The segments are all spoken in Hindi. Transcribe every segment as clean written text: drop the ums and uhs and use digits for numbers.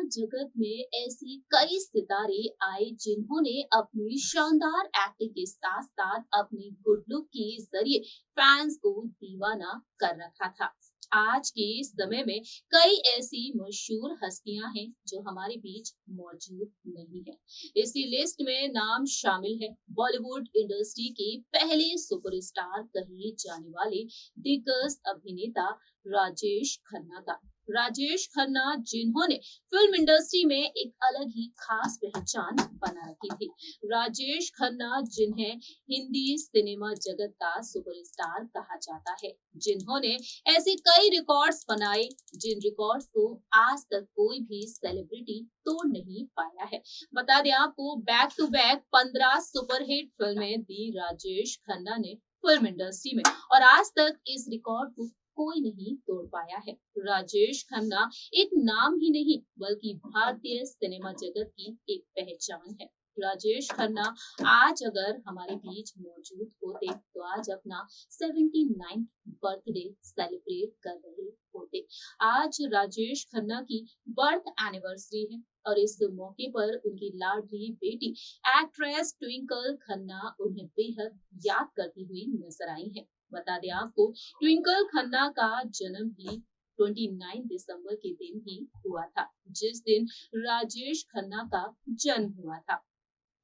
जगत में ऐसे कई सितारे आए जिन्होंने अपनी शानदार एक्टिंग के साथ साथ अपनी गुड लुक के जरिए फैंस को दीवाना कर रखा था। आज के समय में कई ऐसी मशहूर हस्तियां हैं जो हमारे बीच मौजूद नहीं है। इसी लिस्ट में नाम शामिल है बॉलीवुड इंडस्ट्री के पहले सुपरस्टार कहे जाने वाले दिग्गज अभिनेता राजेश खन्ना का। राजेश खन्ना जिन्होंने फिल्म इंडस्ट्री में एक अलग ही खास पहचान बना रखी थी। राजेश खन्ना जिन्हें हिंदी सिनेमा जगत का सुपरस्टार कहा जाता है, जिन्होंने ऐसे कई रिकॉर्ड्स बनाए जिन रिकॉर्ड्स को आज तक कोई भी सेलिब्रिटी तोड़ नहीं पाया है। बता दें आपको, बैक टू बैक 15 सुपरहिट फिल्में दी राजेश खन्ना ने फिल्म इंडस्ट्री में, और आज तक इस रिकॉर्ड को कोई नहीं तोड़ पाया है। राजेश खन्ना एक नाम ही नहीं बल्कि भारतीय सिनेमा जगत की एक पहचान है। राजेश खन्ना आज अगर हमारे बीच मौजूद होते तो आज अपना 79th बर्थडे सेलिब्रेट कर रहे होते। आज राजेश खन्ना की बर्थ एनिवर्सरी है और इस मौके पर उनकी लाडली बेटी एक्ट्रेस ट्विंकल खन्ना उन्हें बेहद याद करती हुई नजर आई है। बता दें आपको, ट्विंकल खन्ना का जन्म भी 29 दिसंबर के दिन ही हुआ था, जिस दिन राजेश खन्ना का जन्म हुआ था,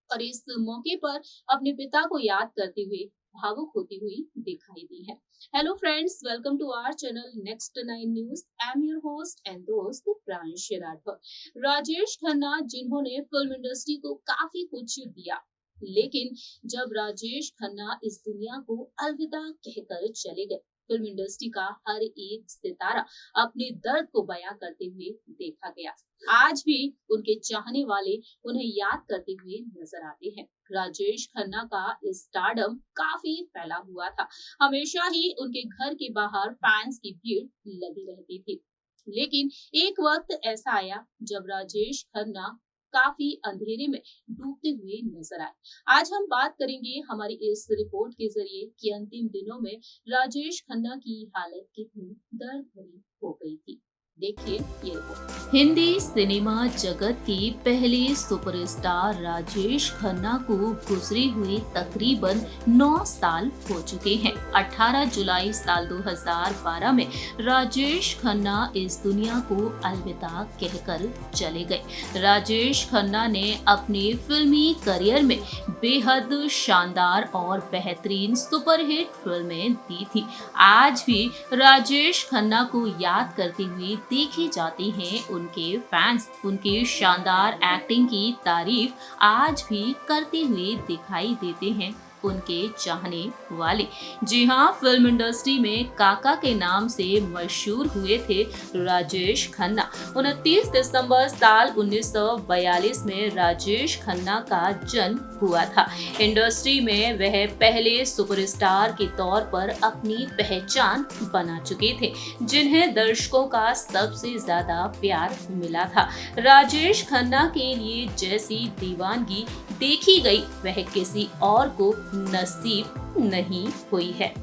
और इस मौके पर अपने पिता को याद करते हुए भावुक होती हुई दिखाई दी है। Hello friends, welcome to our channel next 9 news. I am your host and दोस्त प्रांशु राठौर। राजेश खन्ना जिन्होंने फिल्म इंडस्ट्री को काफी कुछ दिया, लेकिन जब राजेश खन्ना इस दुनिया को अलविदा कहकर चले गए, फिल्म इंडस्ट्री का हर एक सितारा अपने दर्द को बयां करते हुए देखा गया। आज भी उनके चाहने वाले उन्हें याद करते हुए नजर आते हैं। राजेश खन्ना का स्टारडम काफी फैला हुआ था। हमेशा ही उनके घर के बाहर फैंस की भीड़ लगी रहती थी, लेकिन एक वक्त ऐसा आया जब राजेश खन्ना काफी अंधेरे में डूबते हुए नजर आए। आज हम बात करेंगे हमारी इस रिपोर्ट के जरिए कि अंतिम दिनों में राजेश खन्ना की हालत कितनी दर्द भरी हो गई थी। देखिए ये रिपोर्ट। हिंदी सिनेमा जगत के पहले सुपरस्टार राजेश खन्ना को गुजरे हुए तकरीबन 9 साल हो चुके हैं। 18 जुलाई साल 2012 में राजेश खन्ना इस दुनिया को अलविदा कहकर चले गए। राजेश खन्ना ने अपने फिल्मी करियर में बेहद शानदार और बेहतरीन सुपरहिट फिल्में दी थी। आज भी राजेश खन्ना को याद करते हुए देखे जाते हैं उनके फैंस। उनकी शानदार एक्टिंग की तारीफ आज भी करते हुए दिखाई देते हैं उनके चाहने वाले। जी हाँ, फिल्म इंडस्ट्री में काका के नाम से मशहूर हुए थे राजेश खन्ना। 29 दिसंबर साल 1942 में राजेश खन्ना का जन्म हुआ था। इंडस्ट्री में वह पहले सुपरस्टार के तौर पर अपनी पहचान बना चुके थे, जिन्हें दर्शकों का सबसे ज्यादा प्यार मिला था। राजेश खन्ना के लिए जैसी दीवानगी देखी गई वह किसी और को नसीब नहीं हुई है।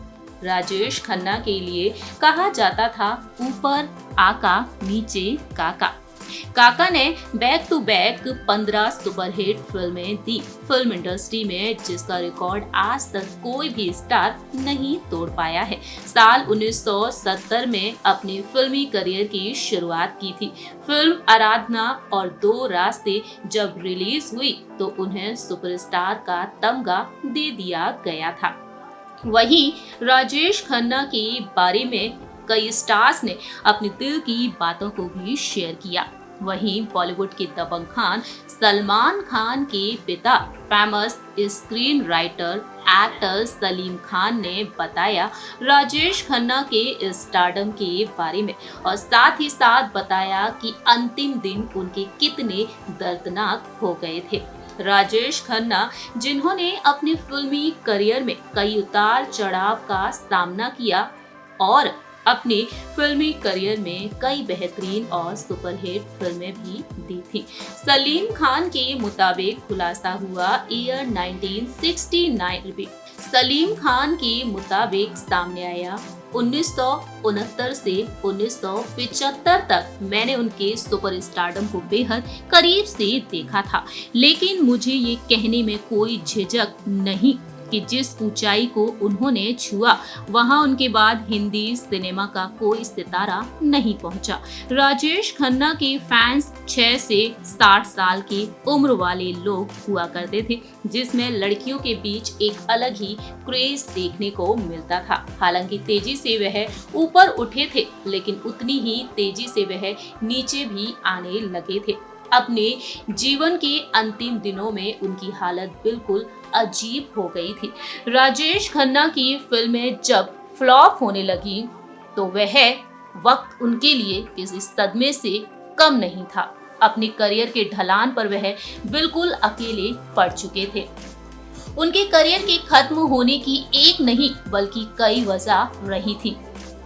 राजेश खन्ना के लिए कहा जाता था ऊपर आका नीचे काका। काका ने बैक टू बैक 15 सुपरहिट फिल्में दी फिल्म इंडस्ट्री में, जिसका रिकॉर्ड आज तक कोई भी स्टार नहीं तोड़ पाया है। साल 1970 में अपने फिल्मी करियर की शुरुआत की थी। फिल्म आराधना और 2 रास्ते जब रिलीज हुई तो उन्हें सुपरस्टार का तमगा दे दिया गया था। वहीं राजेश खन्ना के बारे में कई स्टार्स ने अपने दिल की बातों को भी शेयर किया। वहीं बॉलीवुड के दबंग खान सलमान खान के पिता famous screen writer actor Salim Khan ने बताया राजेश खन्ना के स्टारडम के बारे में, और साथ ही साथ बताया कि अंतिम दिन उनके कितने दर्दनाक हो गए थे। राजेश खन्ना जिन्होंने अपने फिल्मी करियर में कई उतार चढ़ाव का सामना किया और अपने फिल्मी करियर में कई बेहतरीन और सुपरहिट फिल्में भी दी थी। सलीम खान के मुताबिक खुलासा हुआ ईयर 1969 सलीम खान के मुताबिक सामने आया 1969 से 1975 तक मैंने उनके सुपरस्टारडम को बेहद करीब से देखा था, लेकिन मुझे ये कहने में कोई झिझक नहीं कि जिस ऊंचाई को उन्होंने छुआ वहां उनके बाद हिंदी सिनेमा का कोई सितारा नहीं पहुंचा। राजेश खन्ना के फैंस 6 से 60 साल की उम्र वाले लोग हुआ करते थे, जिसमें लड़कियों के बीच एक अलग ही क्रेज देखने को मिलता था। हालांकि तेजी से वह ऊपर उठे थे, लेकिन उतनी ही तेजी से वह नीचे भी आने लगे थे। अपने जीवन के अंतिम दिनों में उनकी हालत बिल्कुल अजीब हो गई थी। राजेश खन्ना की फिल्में जब फ्लॉप होने लगी तो वह वक्त उनके लिए किसी सदमे से कम नहीं था। अपने करियर के ढलान पर वह बिल्कुल अकेले पड़ चुके थे। उनके करियर के खत्म होने की एक नहीं बल्कि कई वजह रही थी।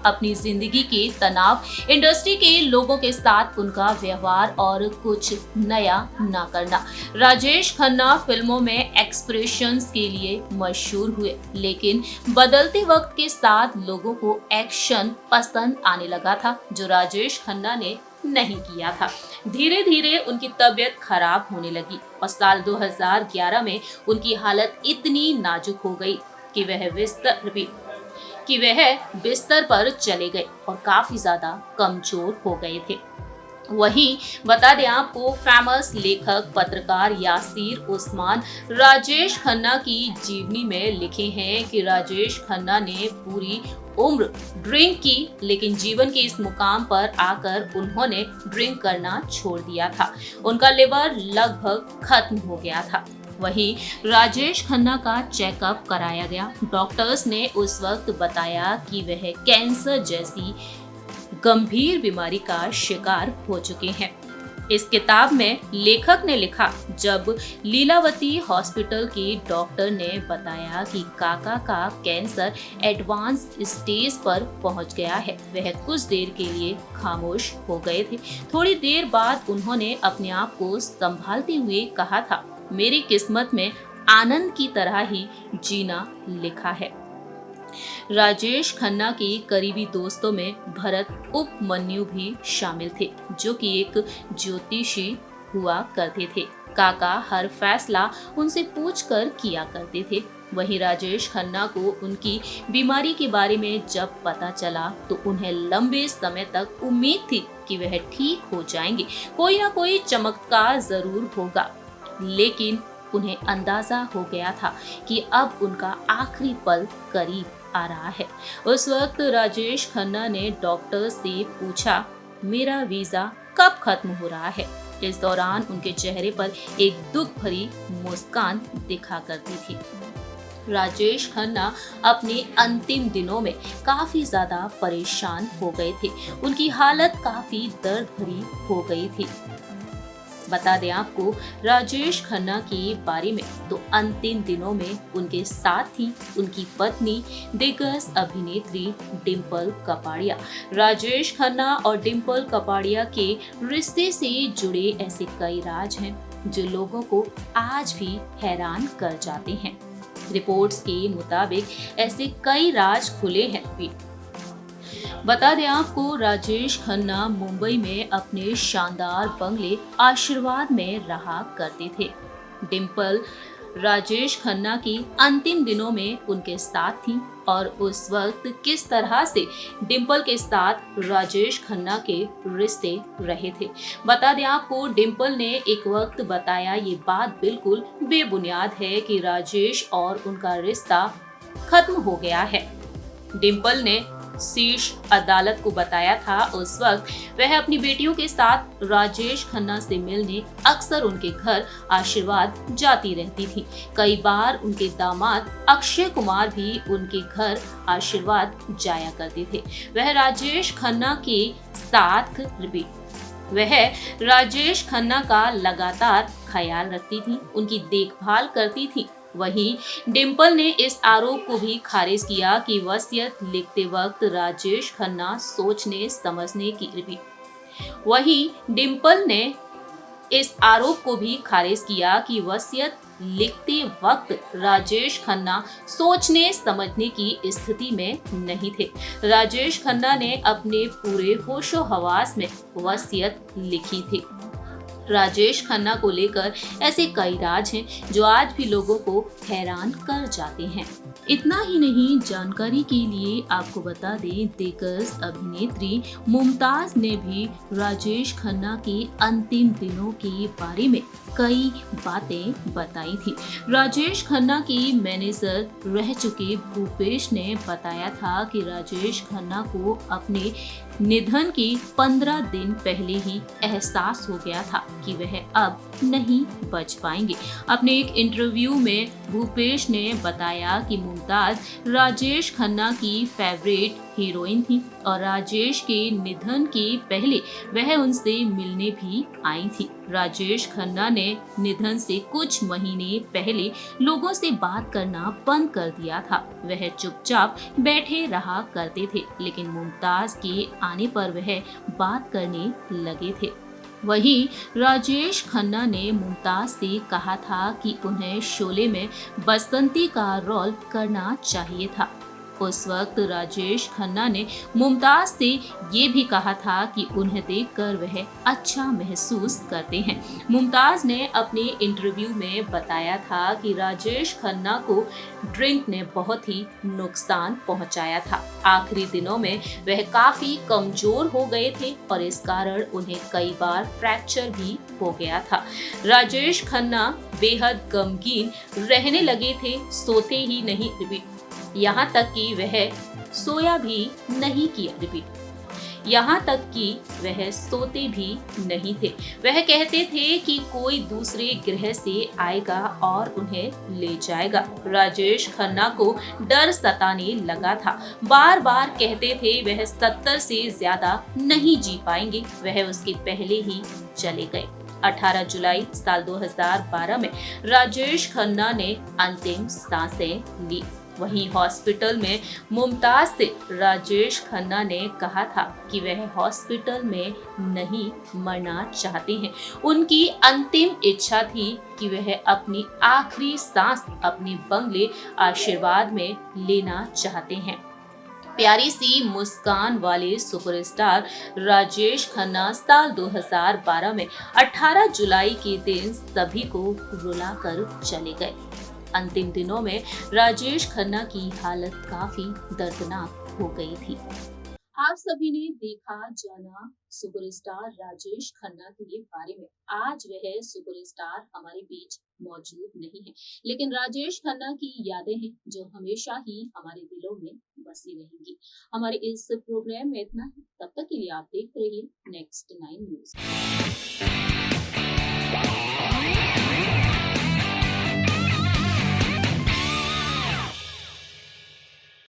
अपनी जिंदगी के तनाव, इंडस्ट्री के लोगों के साथ उनका व्यवहार और कुछ नया ना करना। राजेश खन्ना फिल्मों में एक्सप्रेशंस के लिए मशहूर हुए, लेकिन बदलते वक्त के साथ लोगों को एक्शन पसंद आने लगा था, जो राजेश खन्ना ने नहीं किया था। धीरे धीरे उनकी तबीयत खराब होने लगी और साल 2011 में उनकी हालत इतनी नाजुक हो गई कि वह बिस्तर पर चले गए और काफी ज्यादा कमजोर हो गए थे। वहीं बता दें आपको, फेमस लेखक पत्रकार यासिर उस्मान राजेश खन्ना की जीवनी में लिखे हैं कि राजेश खन्ना ने पूरी उम्र ड्रिंक की, लेकिन जीवन के इस मुकाम पर आकर उन्होंने ड्रिंक करना छोड़ दिया था। उनका लिवर लगभग खत्म हो गया था। वहीं राजेश खन्ना का चेकअप कराया गया। डॉक्टर्स ने उस वक्त बताया कि वह कैंसर जैसी गंभीर बीमारी का शिकार हो चुके हैं। इस किताब में लेखक ने लिखा, जब लीलावती हॉस्पिटल के डॉक्टर ने बताया कि काका का कैंसर एडवांस स्टेज पर पहुंच गया है, वह कुछ देर के लिए खामोश हो गए थे। थोड़ी देर बाद उन्होंने अपने आप को संभालते हुए कहा था, मेरी किस्मत में आनंद की तरह ही जीना लिखा है। राजेश खन्ना के करीबी दोस्तों में भरत उपमन्यु भी शामिल थे, जो कि एक ज्योतिषी हुआ करते थे। काका हर फैसला उनसे पूछकर किया करते थे। वहीं राजेश खन्ना को उनकी बीमारी के बारे में जब पता चला तो उन्हें लंबे समय तक उम्मीद थी कि वह ठीक हो जाएंगे, कोई ना कोई चमत्कार जरूर होगा। लेकिन उन्हें अंदाजा हो गया था कि अब उनका आखिरी पल करीब आ रहा है। उस वक्त राजेश खन्ना ने डॉक्टर से पूछा, मेरा वीजा कब खत्म हो रहा है? इस दौरान उनके चेहरे पर एक दुख भरी मुस्कान दिखा करती थी। राजेश खन्ना अपने अंतिम दिनों में काफी ज्यादा परेशान हो गए थे। उनकी हालत काफी दर्द भरी हो गई थी। बता दें आपको राजेश खन्ना के बारे में, तो अंतिम दिनों में उनके साथ थी उनकी पत्नी दिग्गज अभिनेत्री डिम्पल कपाड़िया। राजेश खन्ना और डिम्पल कपाड़िया के रिश्ते से जुड़े ऐसे कई राज हैं जो लोगों को आज भी हैरान कर जाते हैं। रिपोर्ट्स के मुताबिक ऐसे कई राज खुले हैं भी। बता दें आपको, राजेश खन्ना मुंबई में अपने शानदार बंगले आशीर्वाद में रहा करते थे। डिम्पल राजेश खन्ना की अंतिम दिनों में उनके साथ थी और उस वक्त किस तरह से डिम्पल के साथ राजेश खन्ना के रिश्ते रहे थे। बता दें आपको, डिम्पल ने एक वक्त बताया, ये बात बिल्कुल बेबुनियाद है कि राजेश और उनका रिश्ता खत्म हो गया है। डिम्पल ने शीर्ष अदालत को बताया था उस वक्त वह अपनी बेटियों के साथ राजेश खन्ना से मिलने अक्सर उनके घर आशीर्वाद जाती रहती थी। कई बार उनके दामाद अक्षय कुमार भी उनके घर आशीर्वाद जाया करते थे। वह राजेश खन्ना का लगातार ख्याल रखती थी, उनकी देखभाल करती थी। वहीं डिम्पल ने इस आरोप को भी खारिज किया कि वसीयत लिखते वक्त राजेश खन्ना सोचने समझने की वहीं डिम्पल ने इस आरोप को भी खारिज किया कि वसीयत लिखते वक्त राजेश खन्ना सोचने समझने की स्थिति में नहीं थे। राजेश खन्ना ने अपने पूरे होशो हवास में वसीयत लिखी थी। राजेश खन्ना को लेकर ऐसे कई राज हैं जो आज भी लोगों को हैरान कर जाते हैं। इतना ही नहीं, जानकारी के लिए आपको बता दें, दिग्गज अभिनेत्री मुमताज ने भी राजेश खन्ना के अंतिम दिनों के बारे में कई बातें बताई थी। राजेश खन्ना की मैनेजर रह चुके भूपेश ने बताया था कि राजेश खन्ना को अपने निधन के 15 दिन पहले ही एहसास हो गया था कि वह अब नहीं बच पाएंगे। अपने एक इंटरव्यू में भूपेश ने बताया कि मुमताज राजेश खन्ना की फेवरेट हीरोइन थी और राजेश के निधन के पहले वह उनसे मिलने भी आई थी। राजेश खन्ना ने निधन से कुछ महीने पहले लोगों से बात करना बंद कर दिया था। वह चुपचाप बैठे रहा करते थे, लेकिन मुमताज के आने पर वह बात करने लगे थे। वहीं राजेश खन्ना ने मुमताज से कहा था कि उन्हें शोले में बसंती का रोल करना चाहिए था। उस वक्त राजेश खन्ना ने मुमताज से ये भी कहा था कि उन्हें देखकर वह अच्छा महसूस करते हैं। मुमताज ने अपने इंटरव्यू में बताया था कि राजेश खन्ना को ड्रिंक ने बहुत ही नुकसान पहुंचाया था। आखिरी दिनों में वह काफी कमजोर हो गए थे और इस कारण उन्हें कई बार फ्रैक्चर भी हो गया था। राजेश खन्ना बेहद गमगीन रहने लगे थे, सोते ही नहीं, रिपीट, यहाँ तक कि वह सोया भी नहीं किया, रिपीट, यहाँ तक कि वह सोते भी नहीं थे। वह कहते थे कि कोई दूसरे ग्रह से आएगा और उन्हें ले जाएगा। राजेश खन्ना को डर सताने लगा था। बार बार कहते थे वह 70 से ज्यादा नहीं जी पाएंगे। वह उसके पहले ही चले गए। 18 जुलाई साल 2012 में राजेश खन्ना ने अंतिम सांसें ली। वहीं हॉस्पिटल में मुमताज से राजेश खन्ना ने कहा था कि वह हॉस्पिटल में नहीं मरना चाहते हैं। उनकी अंतिम इच्छा थी कि वह अपनी आखिरी सांस अपने बंगले आशीर्वाद में लेना चाहते हैं। प्यारी सी मुस्कान वाले सुपरस्टार राजेश खन्ना साल 2012 में 18 जुलाई के दिन सभी को रुलाकर चले गए। अंतिम दिनों में राजेश खन्ना की हालत काफी दर्दनाक हो गई थी। आप सभी ने देखा जाना सुपरस्टार राजेश खन्ना के बारे में। आज वह सुपरस्टार हमारे बीच मौजूद नहीं है, लेकिन राजेश खन्ना की यादें हैं जो हमेशा ही हमारे दिलों में बसी रहेंगी। हमारे इस प्रोग्राम में इतना ही। तब तक के लिए आप देखते रहिए नेक्स्ट 9 न्यूज।